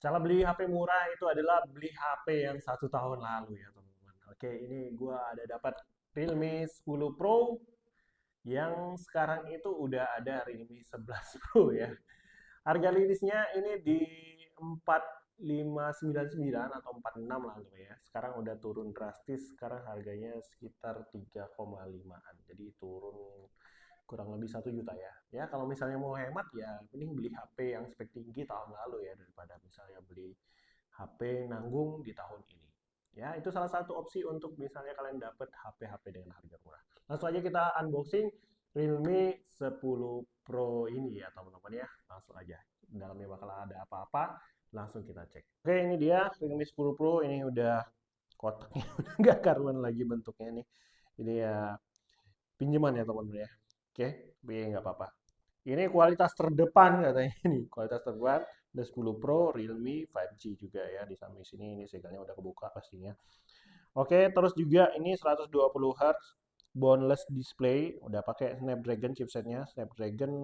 Cara beli HP murah itu adalah beli HP yang 1 tahun lalu ya teman-teman. Oke, ini gua ada dapat Realme 10 Pro yang sekarang itu udah ada Realme 11 Pro ya. Harga rilisnya ini di 4599 atau 46 lah gitu ya. Sekarang udah turun drastis, sekarang harganya sekitar 3,5-an. Jadi turun kurang lebih 1 juta ya. Ya kalau misalnya mau hemat ya mending beli HP yang spek tinggi tahun lalu ya daripada misalnya beli HP nanggung di tahun ini. Ya, itu salah satu opsi untuk misalnya kalian dapat HP-HP dengan harga murah. Langsung aja kita unboxing Realme 10 Pro ini ya teman-teman ya. Langsung aja. Dalamnya bakal ada apa-apa, langsung kita cek. Oke, ini dia Realme 10 Pro, ini udah kotaknya udah nggak karuan lagi bentuknya nih. Ini ya pinjaman ya teman-teman ya. Oke, tapi nggak apa-apa. Ini kualitas terdepan katanya ini, kualitas terdepan. Ada 10 Pro, Realme 5G juga ya di samping sini. Ini segalanya udah kebuka pastinya. Oke, terus juga ini 120 Hz boneless display, udah pakai Snapdragon chipsetnya, Snapdragon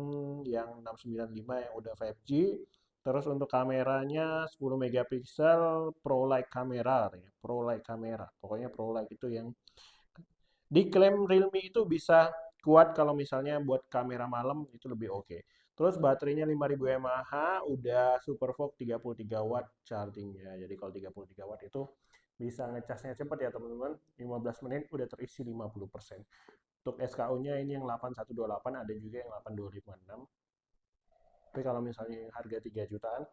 yang 695 yang udah 5G. Terus untuk kameranya 10 megapiksel Pro Like kamera, Pro Like kamera. Pokoknya Pro Like itu yang diklaim Realme itu bisa kuat kalau misalnya buat kamera malam itu lebih oke. Terus baterainya 5000 mAh, udah Super Fog 33 watt chargingnya. Jadi kalau 33 watt itu bisa ngecasnya cepat ya teman-teman. 15 menit udah terisi 50%. Untuk SKU-nya ini yang 8128, ada juga yang 8256. Tapi kalau misalnya harga 3 jutaan,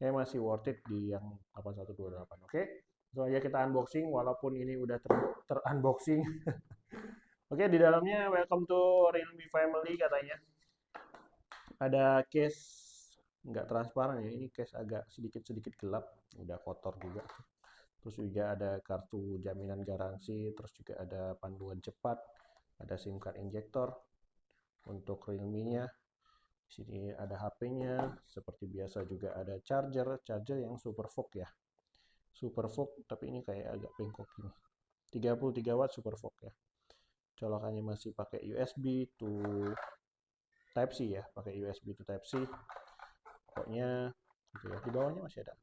ya masih worth it di yang 8128. Oke, langsung aja kita unboxing walaupun ini udah ter-unboxing. Oke, di dalamnya welcome to Realme Family katanya. Ada case nggak transparan ya, ini case agak sedikit-sedikit gelap, udah kotor juga. Terus juga ada kartu jaminan garansi, terus juga ada panduan cepat, ada SIM card injector untuk Realme-nya. Di sini ada HP-nya, seperti biasa juga ada charger yang Super Fog ya. Super Fog, tapi ini kayak agak bengkok ini. 33 watt Super Fog ya. Colokannya masih pakai USB to Type C ya, pakai USB to Type C. Pokoknya gitu ya. Di bawahnya masih ada.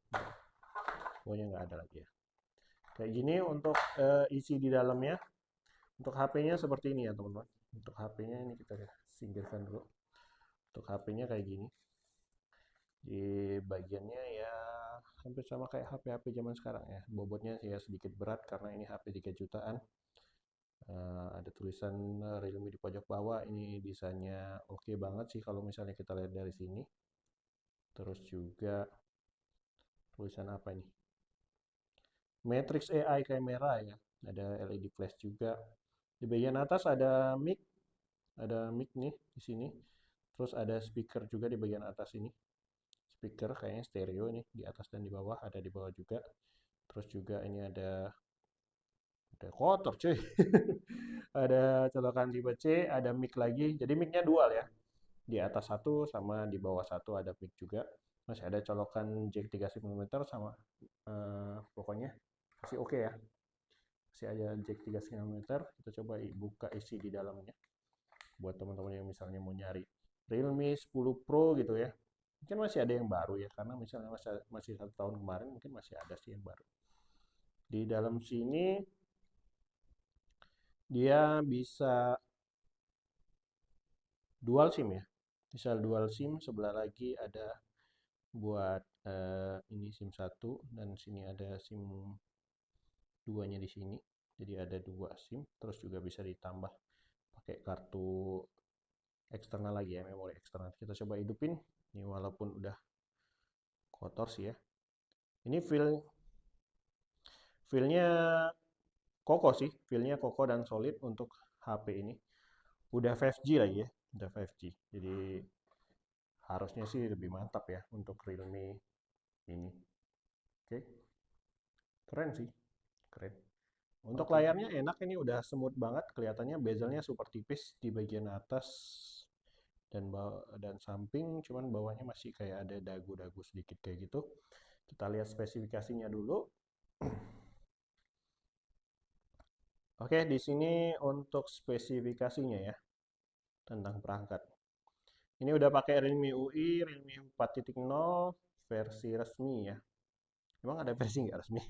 Bawahnya nggak ada lagi ya. Kayak gini untuk isi di dalamnya. Untuk HP-nya seperti ini ya teman-teman. Untuk HP-nya ini kita singkirkan dulu. Untuk HP-nya kayak gini. Di bagiannya ya hampir sama kayak HP-HP zaman sekarang ya. Bobotnya ya sedikit berat karena ini HP 3 jutaan. Ada tulisan Realme di pojok bawah. Ini desainnya oke banget sih kalau misalnya kita lihat dari sini. Terus juga tulisan apa ini? Matrix AI kamera ya. Ada LED flash juga. Di bagian atas ada mic nih di sini. Terus ada speaker juga di bagian atas ini. Speaker kayaknya stereo ini di atas dan di bawah, ada di bawah juga. Terus juga ini ada kotor cuy. Ada colokan tipe C, ada mic lagi. Jadi micnya dual ya. Di atas satu sama di bawah satu ada mic juga. Masih ada colokan jack 3,5 mm sama pokoknya masih oke ya. Masih ada jack 3,5 mm. Kita coba buka isi di dalamnya. Buat teman-teman yang misalnya mau nyari Realme 10 Pro gitu ya. Mungkin masih ada yang baru ya, karena misalnya masih 1 tahun kemarin mungkin masih ada sih yang baru. Di dalam sini dia bisa dual SIM ya. Bisa dual SIM, sebelah lagi ada buat ini SIM 1 dan sini ada SIM 2-nya di sini. Jadi ada 2 SIM, terus juga bisa ditambah pakai kartu eksternal lagi ya, memori eksternal. Kita coba hidupin. Ini walaupun udah kotor sih ya. Ini feelnya kokoh sih, feelnya kokoh dan solid untuk HP ini. Udah 5G lagi ya, udah 5G. Jadi harusnya sih lebih mantap ya untuk Realme ini. Oke, keren sih, keren. Untuk layarnya enak, ini udah smooth banget, kelihatannya bezelnya super tipis di bagian atas dan samping, cuman bawahnya masih kayak ada dagu-dagu sedikit kayak gitu. Kita lihat spesifikasinya dulu. Oke, di sini untuk spesifikasinya ya tentang perangkat. Ini udah pakai Realme UI, Realme 4.0 versi resmi ya. Emang ada versi nggak resmi?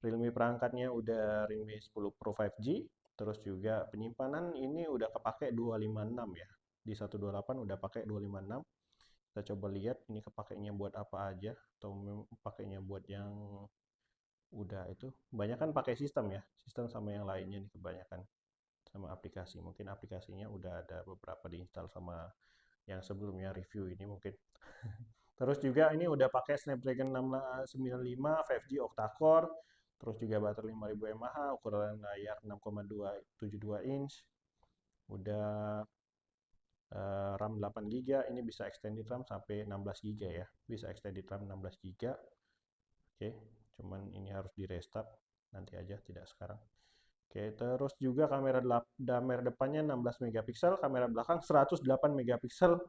Realme perangkatnya udah Realme 10 Pro 5G, terus juga penyimpanan ini udah kepake 256 ya. Di 128 udah pakai 256. Kita coba lihat ini kepakainya buat apa aja, atau pakainya buat yang udah itu. Kebanyakan pakai sistem ya, sistem sama yang lainnya nih kebanyakan. Sama aplikasi, mungkin aplikasinya udah ada beberapa diinstal sama yang sebelumnya review ini mungkin. Terus juga ini udah pakai Snapdragon 695 5G octa-core, terus juga baterai 5000 mAh, ukuran layar 6,272 inch, udah RAM 8 GB, ini bisa extended RAM sampai 16 GB ya, bisa extended RAM 16 GB. Oke, cuman ini harus di restart nanti aja, tidak sekarang. Oke, terus juga kamera depannya 16 megapiksel, kamera belakang 108 megapiksel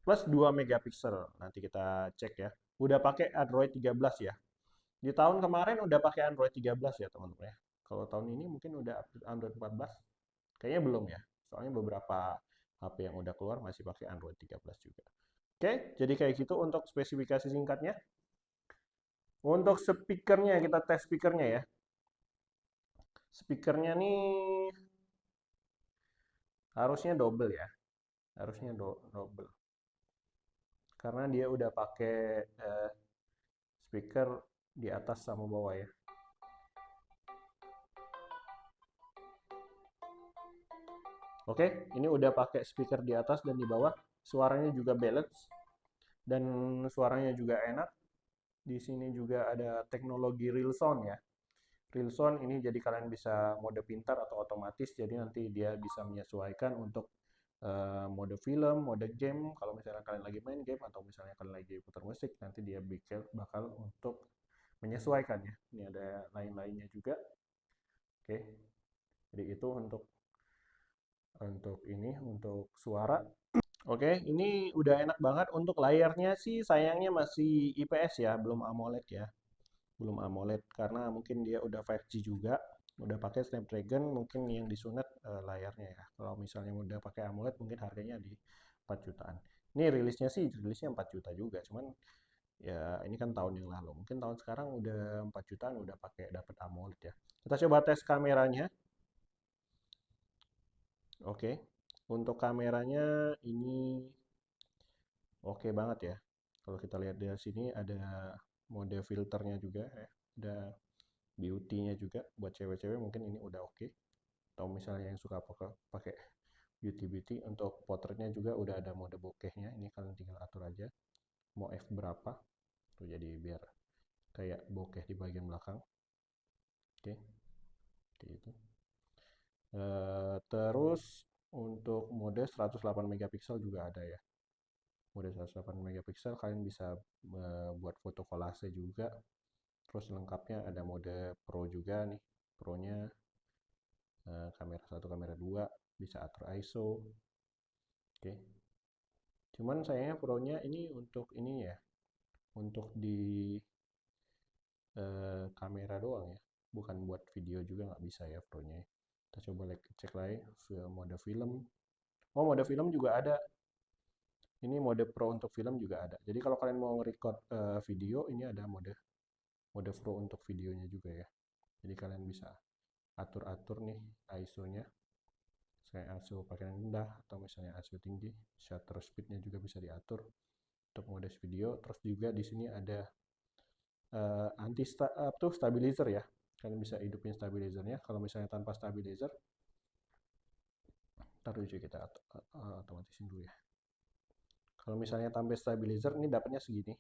plus 2 megapiksel. Nanti kita cek ya. Udah pakai Android 13 ya. Di tahun kemarin udah pakai Android 13 ya, teman-teman ya. Kalau tahun ini mungkin udah update Android 14. Kayaknya belum ya. Soalnya beberapa HP yang udah keluar masih pakai Android 13 juga. Oke, jadi kayak gitu untuk spesifikasi singkatnya. Untuk speakernya, kita tes speakernya ya. Speakernya nih harusnya double ya. Harusnya double. Karena dia udah pakai speaker di atas sama bawah ya. Oke, ini udah pakai speaker di atas dan di bawah. Suaranya juga balance dan suaranya juga enak. Di sini juga ada teknologi real sound ya. Real sound ini jadi kalian bisa mode pintar atau otomatis. Jadi nanti dia bisa menyesuaikan untuk mode film, mode game. Kalau misalnya kalian lagi main game atau misalnya kalian lagi putar musik, nanti dia bakal untuk menyesuaikan ya. Ini ada lain-lainnya juga. Oke, jadi itu untuk suara. Oke, ini udah enak banget. Untuk layarnya sih sayangnya masih IPS ya, belum AMOLED ya. Belum AMOLED karena mungkin dia udah 5G juga. Udah pakai Snapdragon mungkin yang disunat layarnya ya. Kalau misalnya udah pakai AMOLED mungkin harganya di 4 jutaan. Ini rilisnya 4 juta juga, cuman ya ini kan tahun yang lalu. Mungkin tahun sekarang udah 4 jutaan udah pakai dapat AMOLED ya. Kita coba tes kameranya. Oke. Untuk kameranya ini oke banget ya. Kalau kita lihat dari sini ada mode filternya juga ya. Ada beauty-nya juga buat cewek-cewek mungkin ini udah oke. Atau misalnya yang suka pakai beauty untuk potretnya juga udah ada mode bokehnya. Ini kalian tinggal atur aja mau f berapa. Tuh jadi biar kayak bokeh di bagian belakang. Oke, seperti itu. Terus untuk mode 108 megapiksel juga ada ya. Mode 108 megapiksel kalian bisa buat foto kolase juga. Terus lengkapnya ada mode Pro juga nih. Pro-nya kamera 1, kamera 2, bisa atur ISO. Oke. Cuman sayangnya Pro-nya ini untuk ini ya, untuk di kamera doang ya. Bukan buat video juga nggak bisa ya Pro-nya. Kita coba cek lagi mode film. Oh, mode film juga ada. Ini mode Pro untuk film juga ada. Jadi kalau kalian mau record video, ini ada mode mode Pro untuk videonya juga ya. Jadi kalian bisa atur-atur nih ISO-nya. Saya ISO pakai rendah atau misalnya ISO tinggi. Shutter speed-nya juga bisa diatur untuk mode video. Terus juga di sini ada stabilizer ya. Kalian bisa hidupin stabilizernya. Kalau misalnya tanpa stabilizer, ntar dulu kita otomatisin dulu ya. Kalau misalnya tanpa stabilizer, ini dapatnya segini.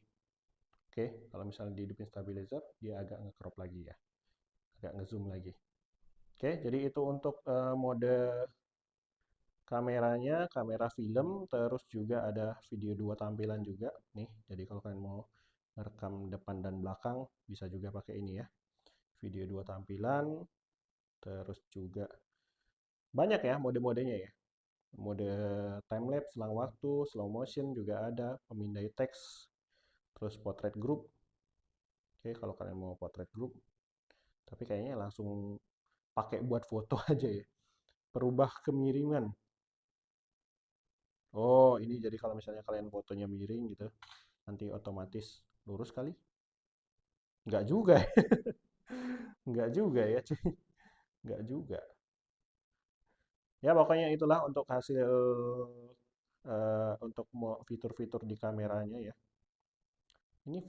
Oke, kalau misalnya dihidupin stabilizer, dia agak nge-crop lagi ya. Agak nge-zoom lagi. Oke, jadi itu untuk mode kameranya, kamera film, terus juga ada video 2 tampilan juga nih. Jadi kalau kalian mau merekam depan dan belakang, bisa juga pakai ini ya. Video 2 tampilan, terus juga banyak ya mode-modenya ya. Mode timelapse, selang waktu, slow motion juga ada, pemindai teks, terus portrait group. Oke, kalau kalian mau portrait group, tapi kayaknya langsung pakai buat foto aja ya. Perubah kemiringan. Oh, ini jadi kalau misalnya kalian fotonya miring gitu, nanti otomatis lurus kali. Nggak juga ya. Nggak juga ya, cuy. Nggak juga. Ya pokoknya itulah untuk hasil untuk fitur-fitur di kameranya ya. Ini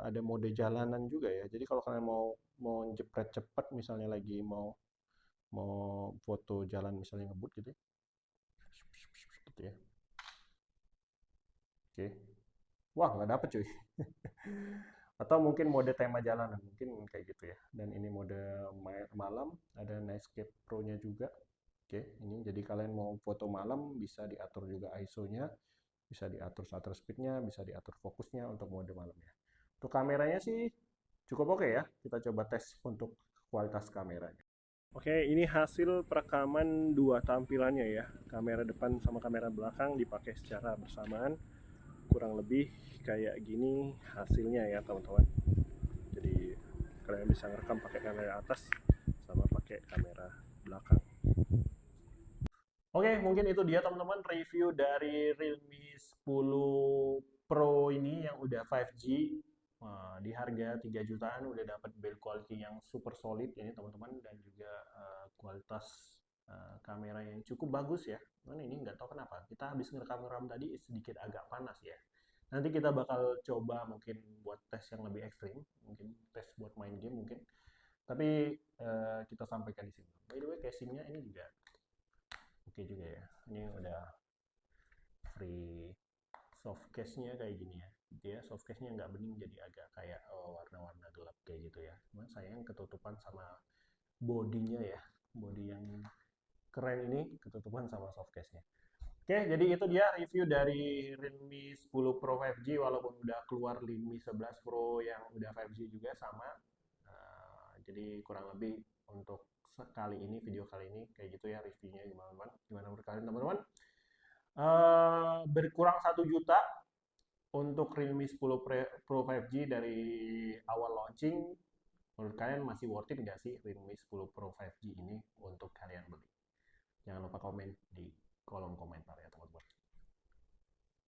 ada mode jalanan juga ya. Jadi kalau kalian mau mau jepret cepet misalnya lagi mau mau foto jalan misalnya ngebut gitu ya. Gitu ya. Oke. Wah, nggak dapet cuy. Atau mungkin mode tema jalanan, mungkin kayak gitu ya. Dan ini mode malam, ada Nightscape Pro-nya juga. Oke, ini jadi kalian mau foto malam bisa diatur juga ISO-nya, bisa diatur shutter speed-nya, bisa diatur fokusnya untuk mode malamnya. Untuk kameranya sih cukup oke ya. Kita coba tes untuk kualitas kameranya. Oke, ini hasil perekaman dua tampilannya ya. Kamera depan sama kamera belakang dipakai secara bersamaan. Kurang lebih kayak gini hasilnya ya teman-teman. Jadi kalian bisa ngerekam pakai kamera atas sama pakai kamera belakang. Oke, mungkin itu dia teman-teman review dari Realme 10 Pro ini yang udah 5G. Wah, di harga 3 jutaan udah dapat build quality yang super solid ini teman-teman, dan juga kualitas kamera yang cukup bagus ya. Cuman ini nggak tahu kenapa kita habis ngerekam tadi sedikit agak panas ya. Nanti kita bakal coba mungkin buat tes yang lebih ekstrim, mungkin tes buat main game mungkin. Tapi kita sampaikan di sini. By the way, casingnya ini juga oke juga ya. Ini udah free soft case-nya kayak gini ya. Dia soft case-nya nggak bening, jadi agak kayak warna-warna gelap kayak gitu ya. Cuman sayang ketutupan sama bodinya ya. Body yang keren ini ketutupan sama soft case-nya. Oke, jadi itu dia review dari Realme 10 Pro 5G, walaupun udah keluar Realme 11 Pro yang udah 5G juga sama. Jadi kurang lebih untuk sekali ini, video kali ini kayak gitu ya reviewnya gimana teman? Gimana menurut kalian teman-teman? Berkurang 1 juta untuk Realme 10 Pro 5G dari awal launching. Menurut kalian masih worth it nggak sih Realme 10 Pro 5G ini untuk kalian beli? Jangan lupa komen di kolom komentar ya teman-teman.